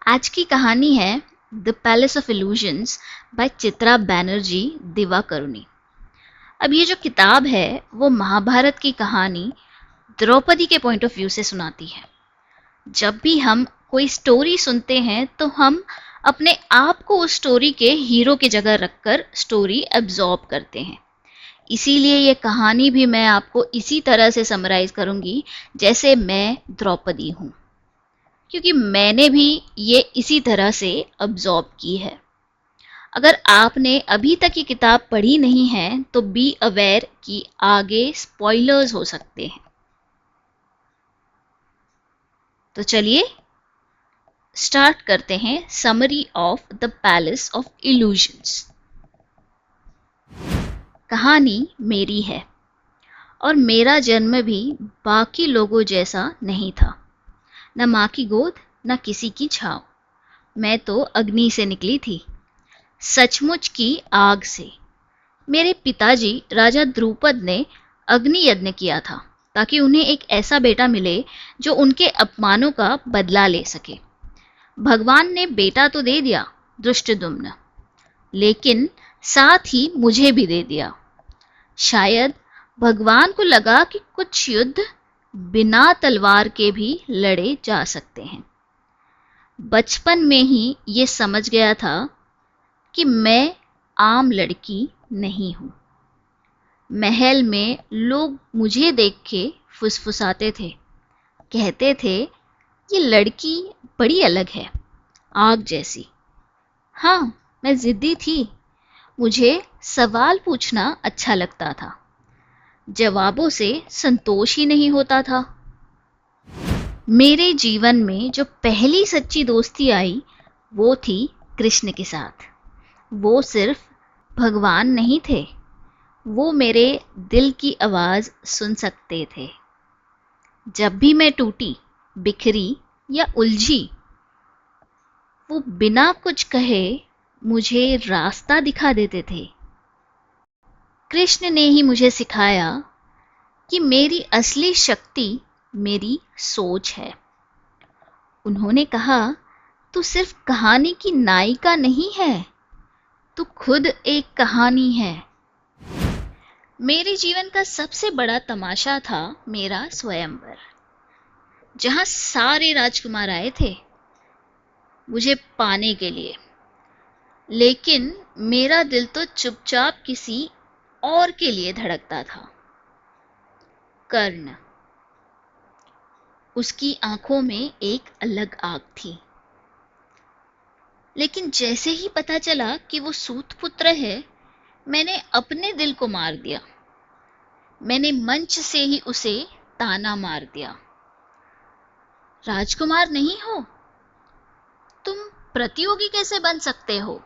आज की कहानी है the palace of illusions by Chitra Banerjee Divakaruni. अब ये जो किताब है वो महाभारत की कहानी द्रौपदी के पॉइंट ऑफ व्यू से सुनाती है। जब भी हम कोई स्टोरी सुनते हैं तो हम अपने आप को उस स्टोरी के हीरो की जगह रखकर स्टोरी एब्जॉर्ब करते हैं। इसीलिए ये कहानी भी मैं आपको इसी तरह से समराइज करूंगी जैसे मैं द्रौपदी हूँ, क्योंकि मैंने भी ये इसी तरह से अब्जॉर्ब की है। अगर आपने अभी तक ये किताब पढ़ी नहीं है तो बी अवेयर कि आगे स्पॉइलर्स हो सकते हैं। तो चलिए स्टार्ट करते हैं summary of the palace of illusions. कहानी मेरी है और मेरा जन्म भी बाकी लोगों जैसा नहीं था। न माँ की गोद न किसी की छाव। मैं तो अग्नि से निकली थी, सचमुच की आग से। मेरे पिताजी राजा द्रुपद ने अग्नि यज्ञ किया था ताकि उन्हें एक ऐसा बेटा मिले जो उनके अपमानों का बदला ले सके। भगवान ने बेटा तो दे दिया, दृष्टद्युम्न, लेकिन साथ ही मुझे भी दे दिया। शायद भगवान को लगा कि कुछ युद्ध बिना तलवार के भी लड़े जा सकते हैं। बचपन में ही ये समझ गया था कि मैं आम लड़की नहीं हूं। महल में लोग मुझे देख के फुसफुसाते थे, कहते थे ये लड़की बड़ी अलग है, आग जैसी। हाँ, मैं जिद्दी थी। मुझे सवाल पूछना अच्छा लगता था, जवाबों से संतोष ही नहीं होता था। मेरे जीवन में जो पहली सच्ची दोस्ती आई वो थी कृष्ण के साथ। वो सिर्फ भगवान नहीं थे, वो मेरे दिल की आवाज़ सुन सकते थे। जब भी मैं टूटी, बिखरी या उलझी, वो बिना कुछ कहे मुझे रास्ता दिखा देते थे। कृष्ण ने ही मुझे सिखाया कि मेरी असली शक्ति मेरी सोच है। उन्होंने कहा, तू सिर्फ कहानी की नायिका नहीं है, तू खुद एक कहानी है। मेरे जीवन का सबसे बड़ा तमाशा था मेरा स्वयंवर, जहां सारे राजकुमार आए थे मुझे पाने के लिए, लेकिन मेरा दिल तो चुपचाप किसी और के लिए धड़कता था। कर्ण, उसकी आंखों में एक अलग आग थी, लेकिन जैसे ही पता चला कि वो सूतपुत्र है, मैंने अपने दिल को मार दिया। मैंने मंच से ही उसे ताना मार दिया, राजकुमार नहीं हो तुम, प्रतियोगी कैसे बन सकते हो?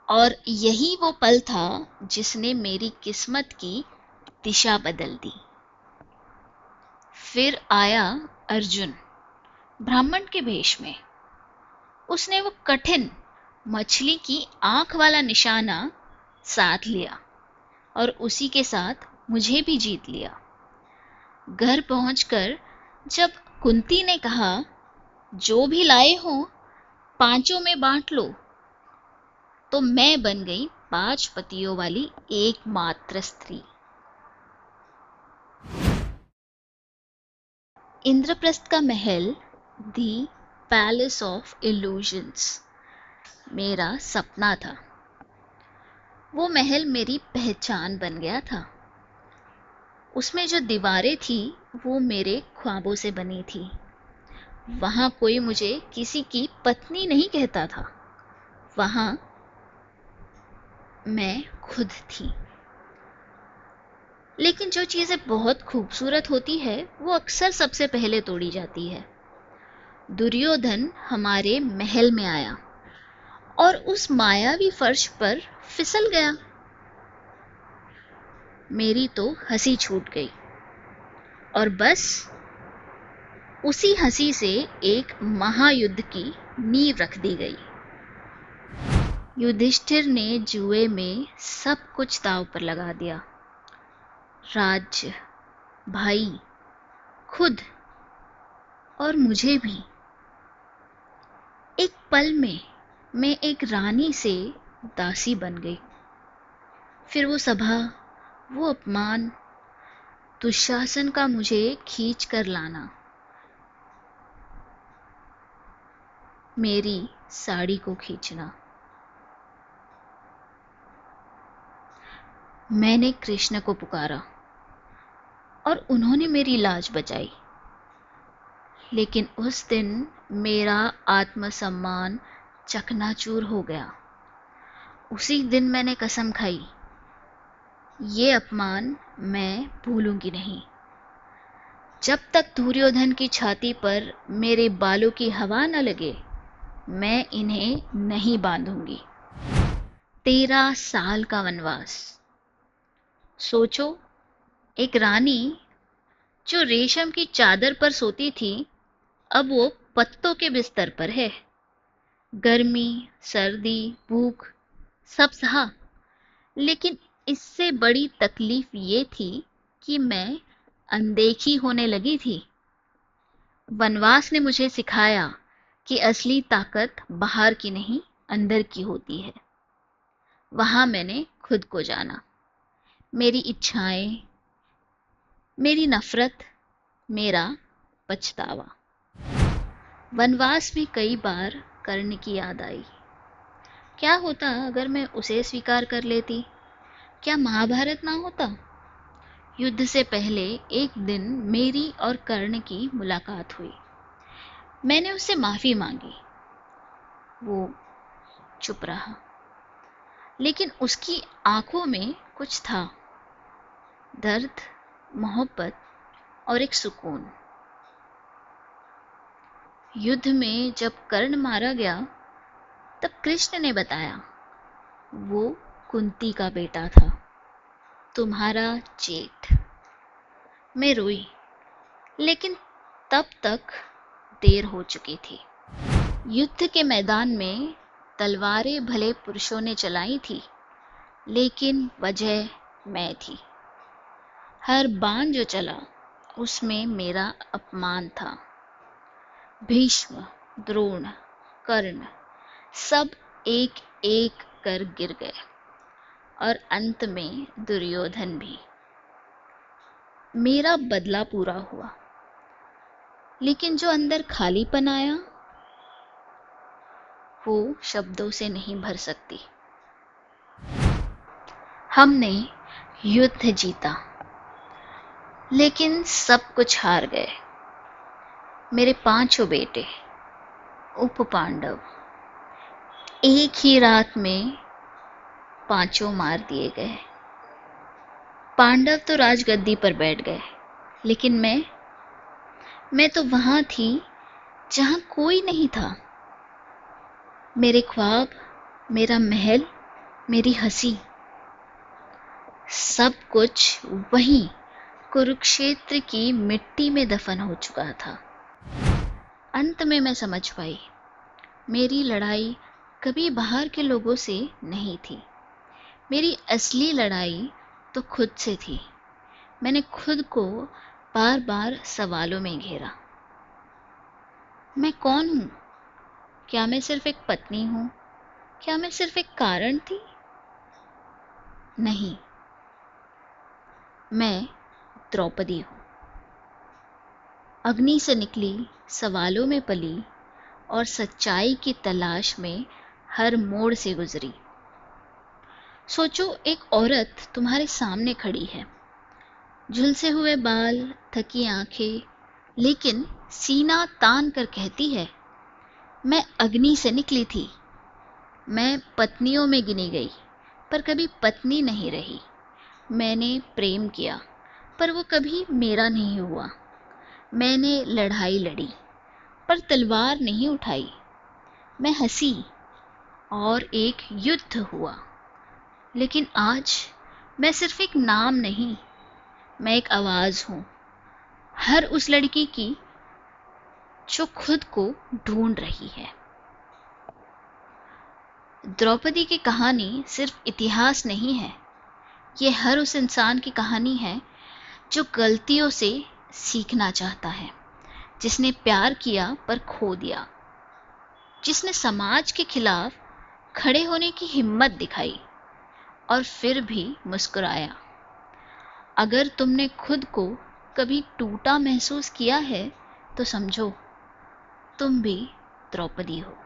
और यही वो पल था जिसने मेरी किस्मत की दिशा बदल दी। फिर आया अर्जुन, ब्राह्मण के भेष में। उसने वो कठिन मछली की आंख वाला निशाना साध लिया और उसी के साथ मुझे भी जीत लिया। घर पहुंचकर जब कुंती ने कहा, जो भी लाए हो पांचों में बांट लो, तो मैं बन गई 5 पतियों वाली एकमात्र स्त्री। इंद्रप्रस्थ का महल, दी पैलेस ऑफ इल्यूजन्स, मेरा सपना था। वो महल मेरी पहचान बन गया था। उसमें जो दीवारें थी वो मेरे ख्वाबों से बनी थी। वहां कोई मुझे किसी की पत्नी नहीं कहता था, वहां मैं खुद थी। लेकिन जो चीजें बहुत खूबसूरत होती है वो अक्सर सबसे पहले तोड़ी जाती है। दुर्योधन हमारे महल में आया और उस मायावी फर्श पर फिसल गया। मेरी तो हंसी छूट गई और बस उसी हंसी से एक महायुद्ध की नींव रख दी गई। युधिष्ठिर ने जुए में सब कुछ दांव पर लगा दिया, राज्य, भाई, खुद और मुझे भी। एक पल में मैं एक रानी से दासी बन गई। फिर वो सभा, वो अपमान, दुशासन का मुझे खींच कर लाना, मेरी साड़ी को खींचना। मैंने कृष्ण को पुकारा और उन्होंने मेरी लाज बचाई। लेकिन उस दिन मेरा आत्मसम्मान चकनाचूर हो गया। उसी दिन मैंने कसम खाई, ये अपमान मैं भूलूंगी नहीं। जब तक दुर्योधन की छाती पर मेरे बालों की हवा न लगे, मैं इन्हें नहीं बांधूंगी। 13 साल का वनवास। सोचो, एक रानी जो रेशम की चादर पर सोती थी, अब वो पत्तों के बिस्तर पर है। गर्मी, सर्दी, भूख सब सहा, लेकिन इससे बड़ी तकलीफ ये थी कि मैं अनदेखी होने लगी थी। वनवास ने मुझे सिखाया कि असली ताकत बाहर की नहीं, अंदर की होती है। वहां मैंने खुद को जाना, मेरी इच्छाएं, मेरी नफरत, मेरा पछतावा। वनवास में कई बार कर्ण की याद आई। क्या होता अगर मैं उसे स्वीकार कर लेती? क्या महाभारत ना होता? युद्ध से पहले एक दिन मेरी और कर्ण की मुलाकात हुई। मैंने उससे माफी मांगी। वो चुप रहा, लेकिन उसकी आंखों में कुछ था, दर्द, मोहब्बत और एक सुकून। युद्ध में जब कर्ण मारा गया, तब कृष्ण ने बताया, वो कुंती का बेटा था, तुम्हारा जेठ। मैं रोई, लेकिन तब तक देर हो चुकी थी। युद्ध के मैदान में तलवारें भले पुरुषों ने चलाई थी, लेकिन वजह मैं थी। हर बाण जो चला, उसमें मेरा अपमान था। भीष्म, द्रोण, कर्ण सब एक एक कर गिर गए, और अंत में दुर्योधन भी। मेरा बदला पूरा हुआ, लेकिन जो अंदर खालीपन आया, वो शब्दों से नहीं भर सकती। हमने युद्ध जीता, लेकिन सब कुछ हार गए। मेरे 5 बेटे, उप पांडव, एक ही रात में 5 मार दिए गए। पांडव तो राजगद्दी पर बैठ गए, लेकिन मैं तो वहां थी जहां कोई नहीं था। मेरे ख्वाब, मेरा महल, मेरी हंसी, सब कुछ वहीं कुरुक्षेत्र की मिट्टी में दफन हो चुका था। अंत में मैं समझ पाई, मेरी लड़ाई कभी बाहर के लोगों से नहीं थी। मेरी असली लड़ाई तो खुद से थी। मैंने खुद को बार बार सवालों में घेरा। मैं कौन हूं? क्या मैं सिर्फ एक पत्नी हूं? क्या मैं सिर्फ एक कारण थी? नहीं, मैं द्रौपदी हूं। अग्नि से निकली, सवालों में पली, और सच्चाई की तलाश में हर मोड़ से गुजरी। सोचो, एक औरत तुम्हारे सामने खड़ी है, झुलसे हुए बाल, थकी आंखें, लेकिन सीना तान कर कहती है, मैं अग्नि से निकली थी। मैं पत्नियों में गिनी गई, पर कभी पत्नी नहीं रही। मैंने प्रेम किया, पर वो कभी मेरा नहीं हुआ। मैंने लड़ाई लड़ी, पर तलवार नहीं उठाई। मैं हंसी, और एक युद्ध हुआ। लेकिन आज मैं सिर्फ एक नाम नहीं, मैं एक आवाज हूं, हर उस लड़की की जो खुद को ढूंढ रही है। द्रौपदी की कहानी सिर्फ इतिहास नहीं है, ये हर उस इंसान की कहानी है जो गलतियों से सीखना चाहता है, जिसने प्यार किया पर खो दिया, जिसने समाज के खिलाफ खड़े होने की हिम्मत दिखाई और फिर भी मुस्कुराया। अगर तुमने खुद को कभी टूटा महसूस किया है तो समझो तुम भी द्रौपदी हो।